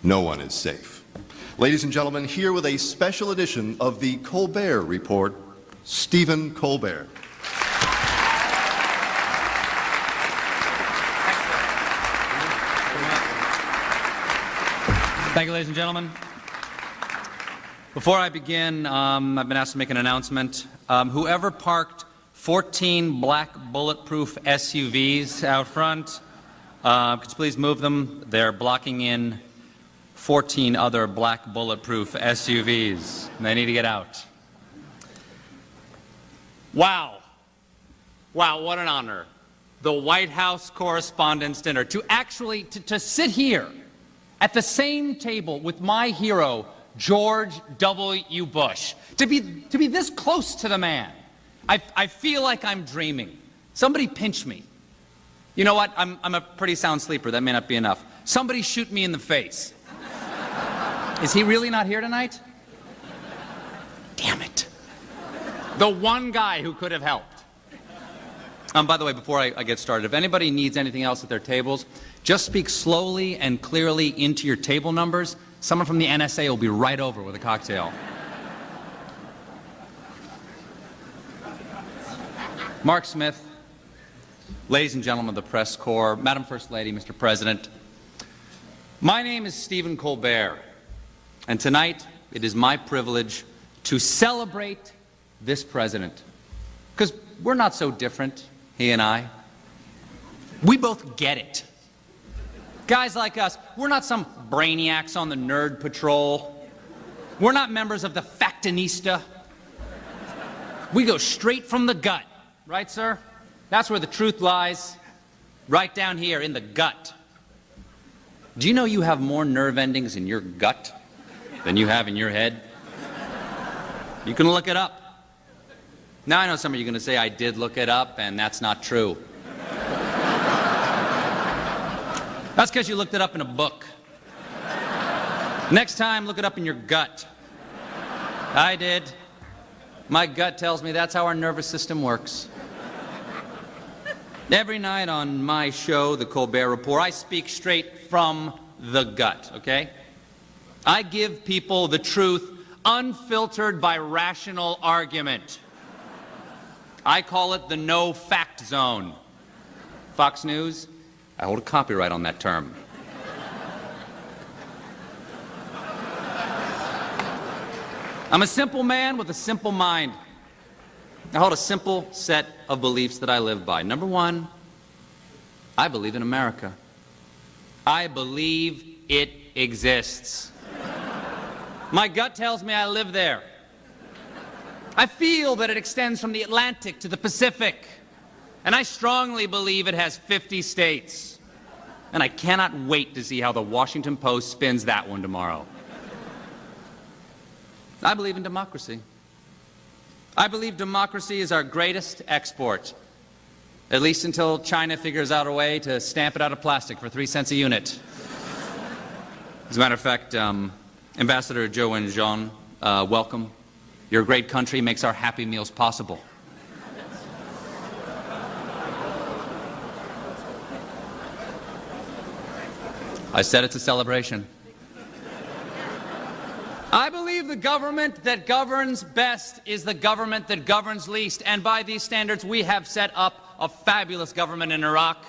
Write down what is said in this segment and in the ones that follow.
No one is safe. Ladies and gentlemen, here with a special edition of the Colbert Report, Stephen Colbert. Thank you, ladies and gentlemen. Before I begin, I've been asked to make an announcement. Whoever parked 14 black bulletproof SUVs out front, could you please move them? They're blocking in 14 other black bulletproof SUVs. They need to get out. Wow. Wow, what an honor. The White House Correspondents Dinner. To sit here at the same table with my hero, George W. Bush. To be this close to the man. I feel like I'm dreaming. Somebody pinch me. You know what? I'm a pretty sound sleeper. That may not be enough. Somebody shoot me in the face. Is he really not here tonight? Damn it. The one guy who could have helped. By the way, before I get started, if anybody needs anything else at their tables, just speak slowly and clearly into your table numbers. Someone from the NSA will be right over with a cocktail. Mark Smith, ladies and gentlemen of the press corps, Madam First Lady, Mr. President, my name is Stephen Colbert, and tonight it is my privilege to celebrate this president. Because we're not so different, he and I. We both get it. Guys like us, we're not some brainiacs on the nerd patrol. We're not members of the Factinista. We go straight from the gut. Right, sir? That's where the truth lies. Right down here in the gut. Do you know you have more nerve endings in your gut than you have in your head? You can look it up. Now I know some of you are going to say I did look it up, and that's not true. That's because you looked it up in a book. Next time, look it up in your gut. I did. My gut tells me that's how our nervous system works. Every night on my show, The Colbert Report, I speak straight from the gut, okay? I give people the truth unfiltered by rational argument. I call it the no-fact zone. Fox News, I hold a copyright on that term. I'm a simple man with a simple mind. I hold a simple set of beliefs that I live by. Number one, I believe in America. I believe it exists. My gut tells me I live there. I feel that it extends from the Atlantic to the Pacific. And I strongly believe it has 50 states. And I cannot wait to see how the Washington Post spins that one tomorrow. I believe in democracy. I believe democracy is our greatest export, at least until China figures out a way to stamp it out of plastic for 3 cents a unit. As a matter of fact, Ambassador Zhou Wenxiong, welcome. Your great country makes our Happy Meals possible. I said it's a celebration. I believe the government that governs best is the government that governs least, and by these standards we have set up a fabulous government in Iraq.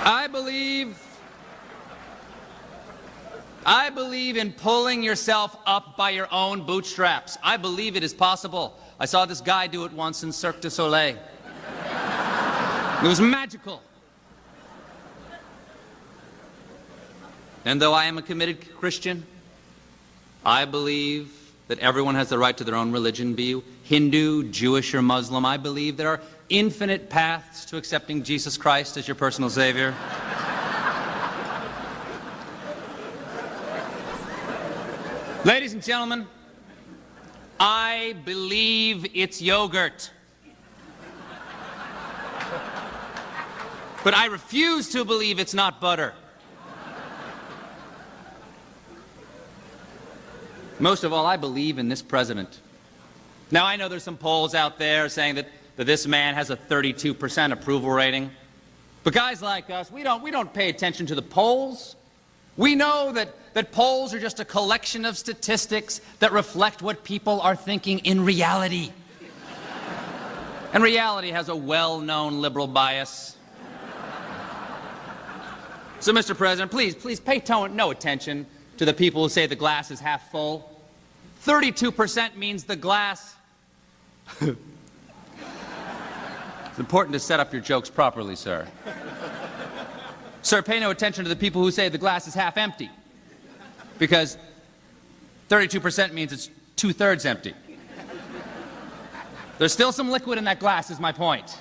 I believe in pulling yourself up by your own bootstraps. I believe it is possible. I saw this guy do it once in Cirque du Soleil. It was magical. And though I am a committed Christian, I believe that everyone has the right to their own religion, be you Hindu, Jewish, or Muslim. I believe there are infinite paths to accepting Jesus Christ as your personal Savior. Ladies and gentlemen, I believe it's yogurt. But I refuse to believe it's not butter. Most of all, I believe in this president. Now, I know there's some polls out there saying that this man has a 32% approval rating. But guys like us, we don't pay attention to the polls. We know that polls are just a collection of statistics that reflect what people are thinking in reality. And reality has a well-known liberal bias. So, Mr. President, please pay no attention to the people who say the glass is half full. 32% means the glass. It's important to set up your jokes properly, sir. Sir, pay no attention to the people who say the glass is half empty, because 32% means it's 2/3 empty. There's still some liquid in that glass, is my point.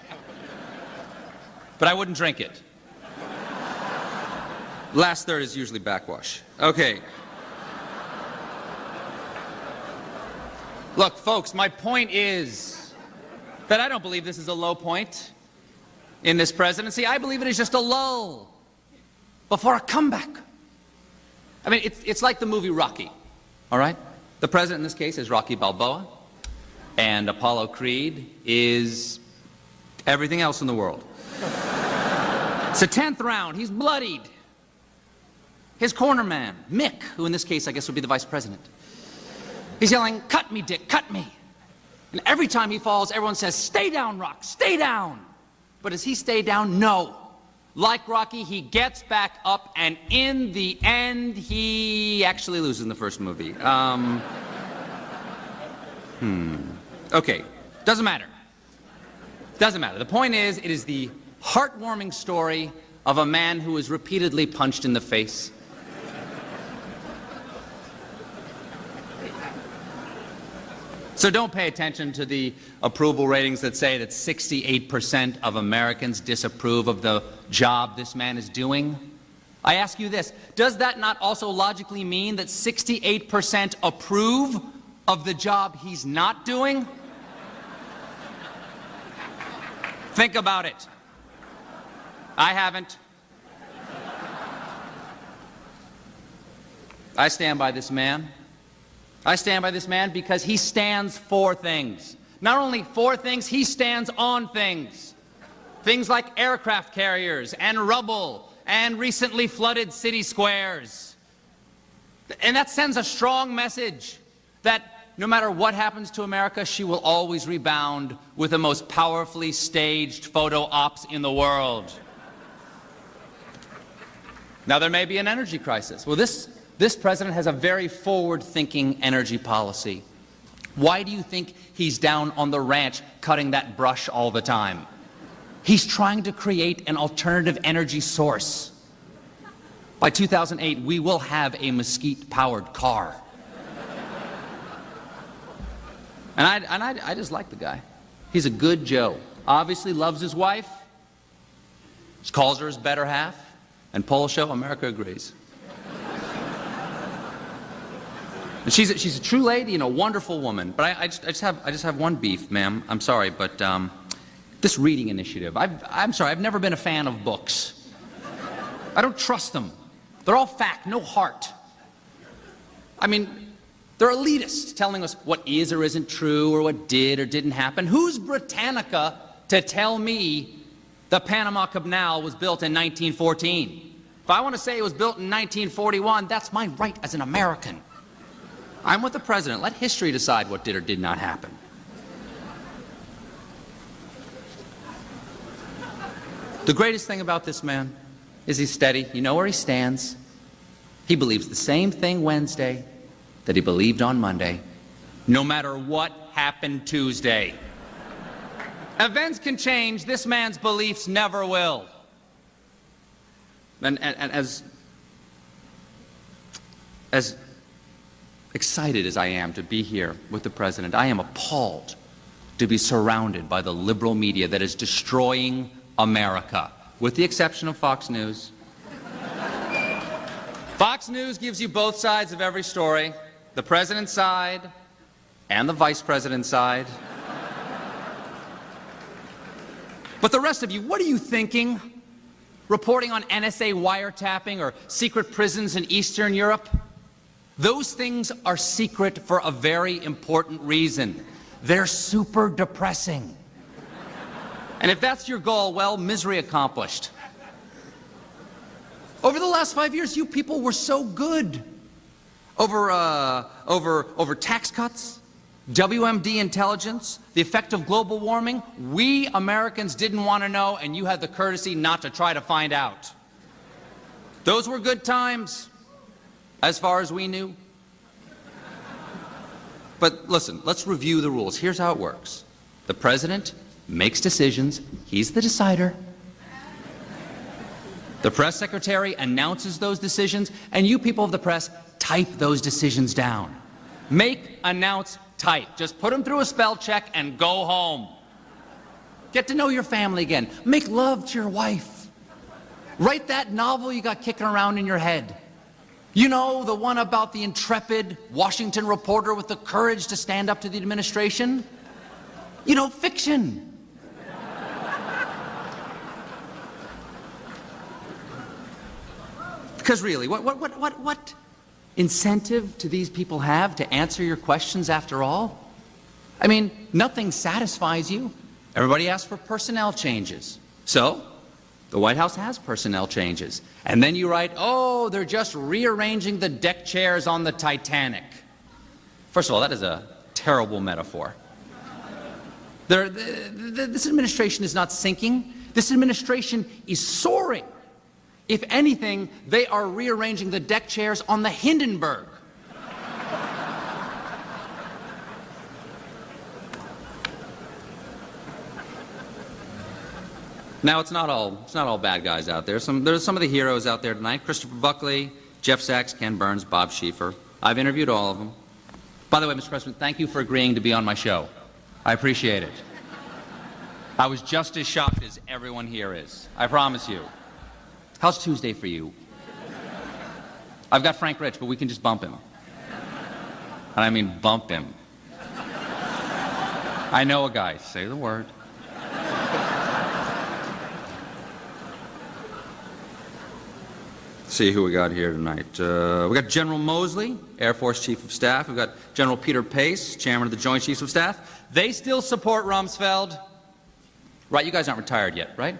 But I wouldn't drink it. Last third is usually backwash. Okay. Look, folks, my point is that I don't believe this is a low point in this presidency. I believe it is just a lull before a comeback. I mean, it's like the movie Rocky, all right? The president in this case is Rocky Balboa, and Apollo Creed is everything else in the world. It's the 10th round. He's bloodied. His corner man, Mick, who in this case I guess would be the vice president, he's yelling, "Cut me, Dick, cut me." And every time he falls, everyone says, "Stay down, Rock, stay down." But does he stay down? No. Like Rocky, he gets back up, and in the end, he actually loses in the first movie. Okay, doesn't matter. Doesn't matter. The point is, it is the heartwarming story of a man who was repeatedly punched in the face. So don't pay attention to the approval ratings that say that 68% of Americans disapprove of the job this man is doing. I ask you this, does that not also logically mean that 68% approve of the job he's not doing? Think about it. I haven't. I stand by this man. I stand by this man because he stands for things. Not only for things, he stands on things. Things like aircraft carriers and rubble and recently flooded city squares. And that sends a strong message that no matter what happens to America, she will always rebound with the most powerfully staged photo ops in the world. Now, there may be an energy crisis. Well, this president has a very forward-thinking energy policy. Why do you think he's down on the ranch cutting that brush all the time? He's trying to create an alternative energy source. By 2008, we will have a mesquite-powered car. And I just like the guy. He's a good Joe. Obviously loves his wife. Calls her his better half. And polls show America agrees. And she's a true lady and a wonderful woman. But I just have one beef, ma'am. I'm sorry, but this reading initiative. I'm sorry, I've never been a fan of books. I don't trust them. They're all fact, no heart. I mean, they're elitists telling us what is or isn't true or what did or didn't happen. Who's Britannica to tell me the Panama Canal was built in 1914? If I want to say it was built in 1941, that's my right as an American. I'm with the president. Let history decide what did or did not happen. The greatest thing about this man is he's steady. You know where he stands. He believes the same thing Wednesday that he believed on Monday, no matter what happened Tuesday. Events can change. This man's beliefs never will. And as excited as I am to be here with the president, I am appalled to be surrounded by the liberal media that is destroying America, with the exception of Fox News. Fox News gives you both sides of every story, the president's side and the vice president's side. But the rest of you, what are you thinking? Reporting on NSA wiretapping or secret prisons in Eastern Europe? Those things are secret for a very important reason. They're super depressing. And if that's your goal, well, misery accomplished. Over the last 5 years, you people were so good. Over tax cuts, WMD intelligence, the effect of global warming, we Americans didn't want to know, and you had the courtesy not to try to find out. Those were good times, as far as we knew. But listen, let's review the rules. Here's how it works. The president makes decisions. He's the decider. The press secretary announces those decisions, and you people of the press type those decisions down. Make, announce, type. Just put them through a spell check and go home. Get to know your family again. Make love to your wife. Write that novel you got kicking around in your head. You know, the one about the intrepid Washington reporter with the courage to stand up to the administration? You know, fiction. Because really, what incentive do these people have to answer your questions after all? I mean, nothing satisfies you. Everybody asks for personnel changes. So, the White House has personnel changes. And then you write, oh, they're just rearranging the deck chairs on the Titanic. First of all, that is a terrible metaphor. This administration is not sinking. This administration is soaring. If anything, they are rearranging the deck chairs on the Hindenburg. Now, it's not all bad guys out there. There's some of the heroes out there tonight. Christopher Buckley, Jeff Sachs, Ken Burns, Bob Schieffer. I've interviewed all of them. By the way, Mr. President, thank you for agreeing to be on my show. I appreciate it. I was just as shocked as everyone here is. I promise you. How's Tuesday for you? I've got Frank Rich, but we can just bump him. And I mean bump him. I know a guy. Say the word. See who we got here tonight. We got General Mosley, Air Force Chief of Staff. We've got General Peter Pace, Chairman of the Joint Chiefs of Staff. They still support Rumsfeld. Right, you guys aren't retired yet, right?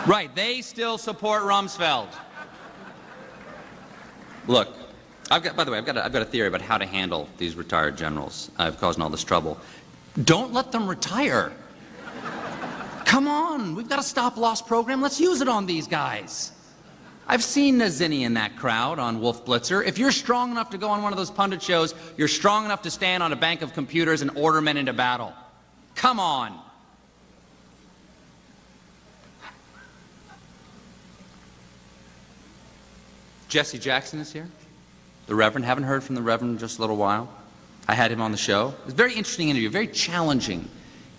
Right, they still support Rumsfeld. Look, by the way, I've got a theory about how to handle these retired generals. I've caused all this trouble. Don't let them retire. Come on, we've got a stop-loss program. Let's use it on these guys. I've seen Nazzini in that crowd on Wolf Blitzer. If you're strong enough to go on one of those pundit shows, you're strong enough to stand on a bank of computers and order men into battle. Come on. Jesse Jackson is here. The Reverend. Haven't heard from the Reverend in just a little while. I had him on the show. It was a very interesting interview, a very challenging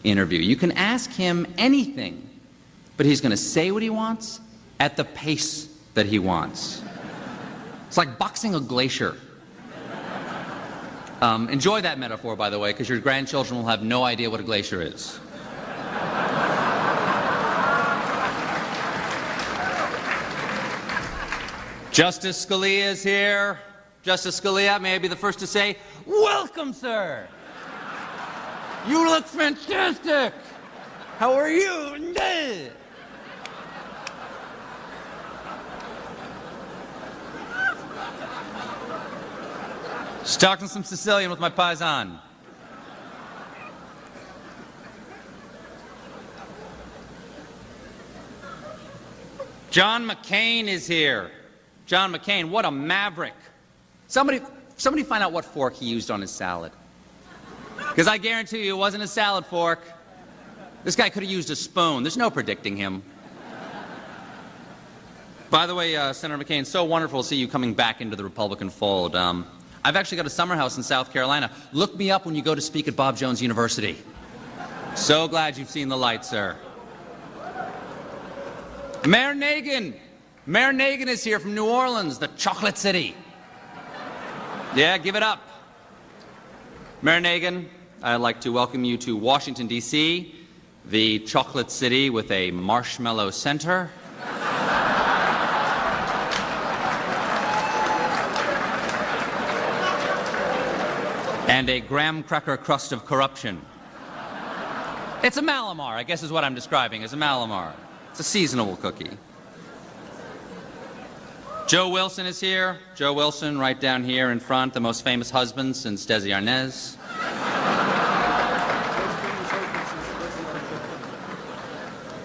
interview. You can ask him anything, but he's going to say what he wants at the pace that he wants. It's like boxing a glacier. Enjoy that metaphor, by the way, because your grandchildren will have no idea what a glacier is. Justice Scalia is here. Justice Scalia, may I be the first to say, welcome, sir. You look fantastic. How are you? Just talking some Sicilian with my paisan. John McCain is here. John McCain, what a maverick. Somebody find out what fork he used on his salad. Because I guarantee you it wasn't a salad fork. This guy could have used a spoon. There's no predicting him. By the way, Senator McCain, so wonderful to see you coming back into the Republican fold. I've actually got a summer house in South Carolina. Look me up when you go to speak at Bob Jones University. So glad you've seen the light, sir. Mayor Nagin. Mayor Nagin is here from New Orleans, the chocolate city. Yeah, give it up. Mayor Nagin, I'd like to welcome you to Washington, D.C., the chocolate city with a marshmallow center. And a graham cracker crust of corruption. It's a Malamar, I guess is what I'm describing as a Malamar. It's a seasonable cookie. Joe Wilson is here. Joe Wilson, right down here in front, the most famous husband since Desi Arnaz.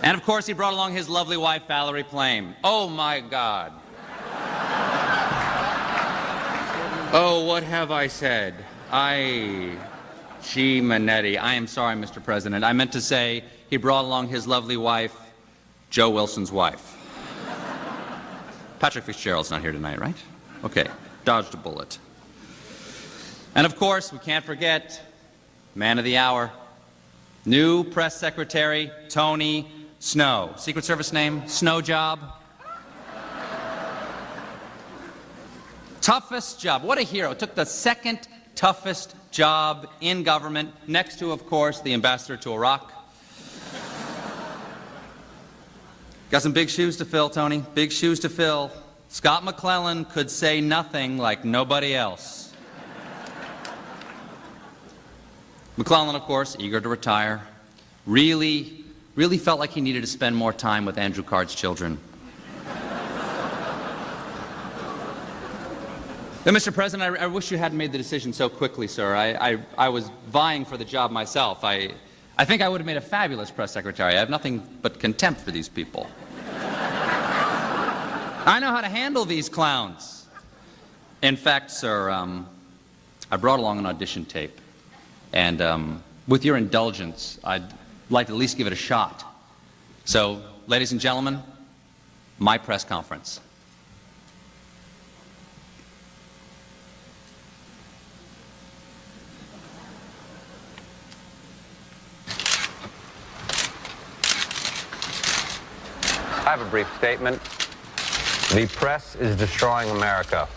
And of course, he brought along his lovely wife, Valerie Plame. Oh my God. Oh, what have I said? G. Manetti. I am sorry, Mr. President. I meant to say he brought along his lovely wife, Joe Wilson's wife. Patrick Fitzgerald's not here tonight, right? Okay, dodged a bullet. And of course, we can't forget, man of the hour, new press secretary, Tony Snow. Secret Service name, Snow Job. Toughest job. What a hero. Took the second toughest job in government, next to, of course, the ambassador to Iraq. Got some big shoes to fill, Tony. Big shoes to fill. Scott McClellan could say nothing like nobody else. McClellan, of course, eager to retire, really felt like he needed to spend more time with Andrew Card's children. Now, Mr. President, I wish you hadn't made the decision so quickly, sir. I was vying for the job myself. I think I would have made a fabulous press secretary. I have nothing but contempt for these people. I know how to handle these clowns. In fact, sir, I brought along an audition tape. And with your indulgence, I'd like to at least give it a shot. So, ladies and gentlemen, my press conference. I have a brief statement. The press is destroying America.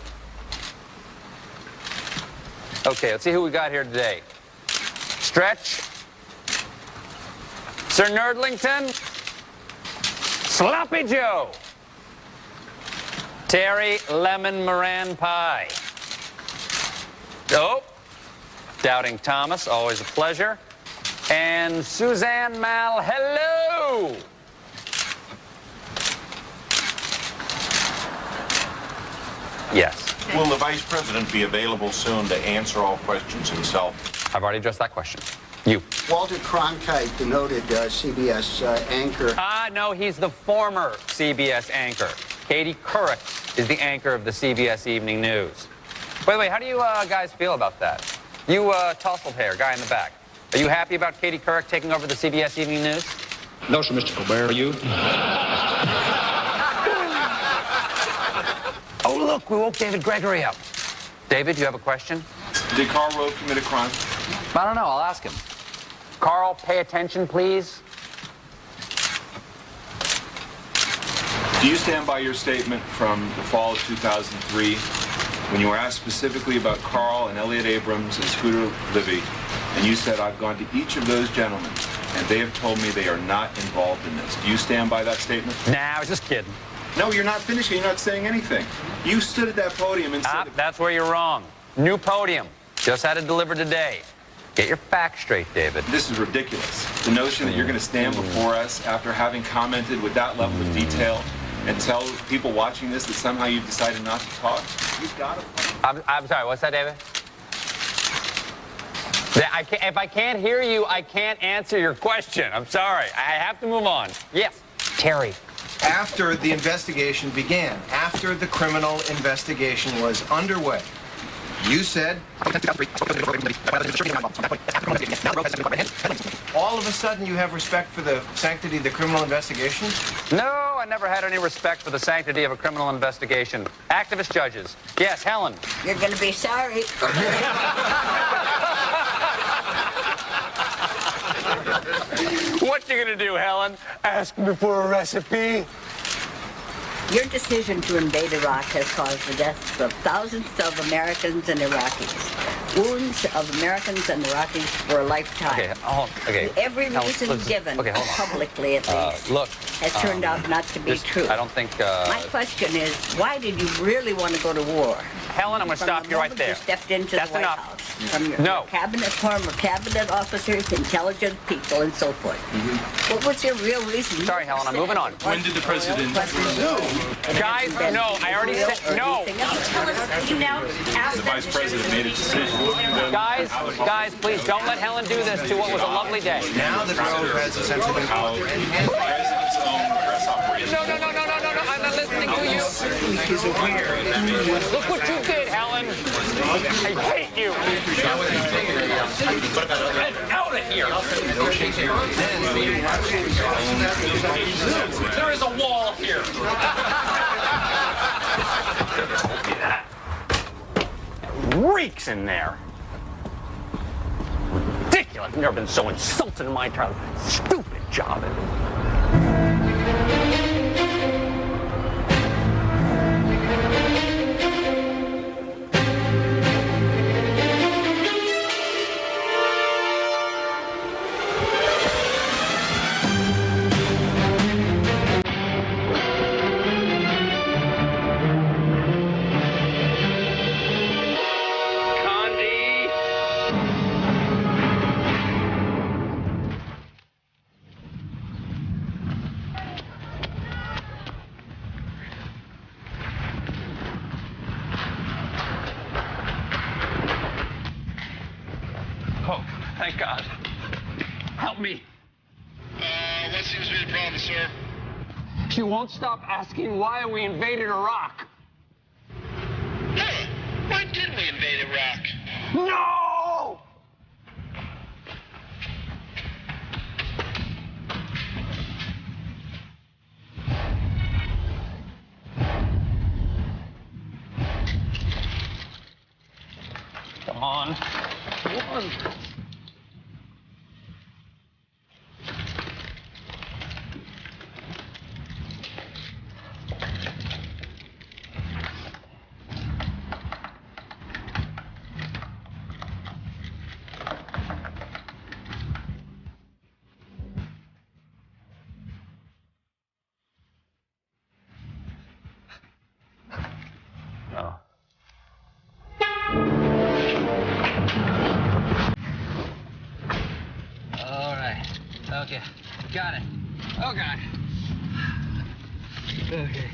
Okay, let's see who we got here today. Stretch. Sir Nerdlington. Sloppy Joe. Terry Lemon Moran Pie. Oh, Doubting Thomas, always a pleasure. And Suzanne Mal, hello. Yes. Will the Vice President be available soon to answer all questions himself? I've already addressed that question. You. Walter Cronkite, the noted CBS anchor. No, he's the former CBS anchor. Katie Couric is the anchor of the CBS Evening News. By the way, how do you guys feel about that? You tousled hair, guy in the back. Are you happy about Katie Couric taking over the CBS Evening News? No, sir, Mr. Colbert. Are you? Oh, look, we woke David Gregory up. David, you have a question? Did Carl Rove commit a crime? I don't know. I'll ask him. Carl, pay attention, please. Do you stand by your statement from the fall of 2003 when you were asked specifically about Carl and Elliot Abrams and Scooter Libby, and you said, I've gone to each of those gentlemen, and they have told me they are not involved in this. Do you stand by that statement? Nah, I was just kidding. No, you're not finishing. You're not saying anything. You stood at that podium and said... That's where you're wrong. New podium. Just had it delivered today. Get your facts straight, David. This is ridiculous. The notion that you're going to stand before us after having commented with that level of detail and tell people watching this that somehow you've decided not to talk? You've got to... I'm sorry, what's that, David? If I can't hear you, I can't answer your question. I'm sorry. I have to move on. Yes. Terry. After the investigation began, after the criminal investigation was underway, you said, all of a sudden you have respect for the sanctity of the criminal investigation? No, I never had any respect for the sanctity of a criminal investigation. Activist judges. Yes, Helen. You're going to be sorry. What you gonna do, Helen? Ask me for a recipe? Your decision to invade Iraq has caused the deaths of thousands of Americans and Iraqis. Wounds of Americans and Iraqis for a lifetime. Okay. Every reason given, publicly at least, has turned out not to be true. I don't think... My question is, why did you really want to go to war? Helen, I'm going to stop you right there. You stepped into the White House. From your former cabinet officers, intelligent people, and so forth. What was your real reason? Sorry, Helen, I'm moving on. When did the president... Guys, no, I already already said no. Tell us, you now ask The vice president made a decision. Guys, please don't let Helen do this to what was a lovely day. Now that Roe has essentially been How the president's own press operation. No, I'm not listening to you. Look what you did, Helen. I hate you. Get out of here. There is a wall here. Told me that. It reeks in there. Ridiculous. I've never been so insulted in my entire life. Stupid job. Oh, thank God. Help me. What seems to be the problem, sir? She won't stop asking why we invaded Iraq. Huh. Why did we invade Iraq? No! Come on. Come on. Oh. All right. Okay. Got it. Oh, God. Okay.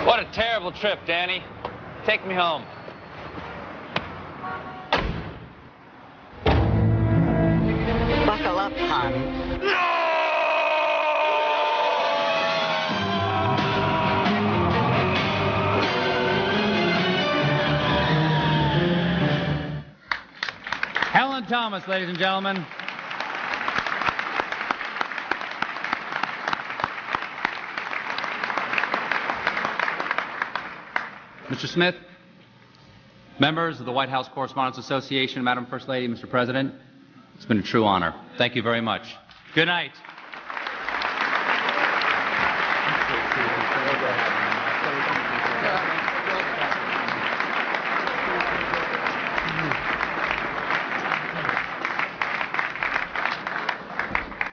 What a terrible trip, Danny. Take me home. Buckle up, hon. Helen Thomas, ladies and gentlemen. Mr. Smith, members of the White House Correspondents Association, Madam First Lady, Mr. President, it's been a true honor. Thank you very much. Good night.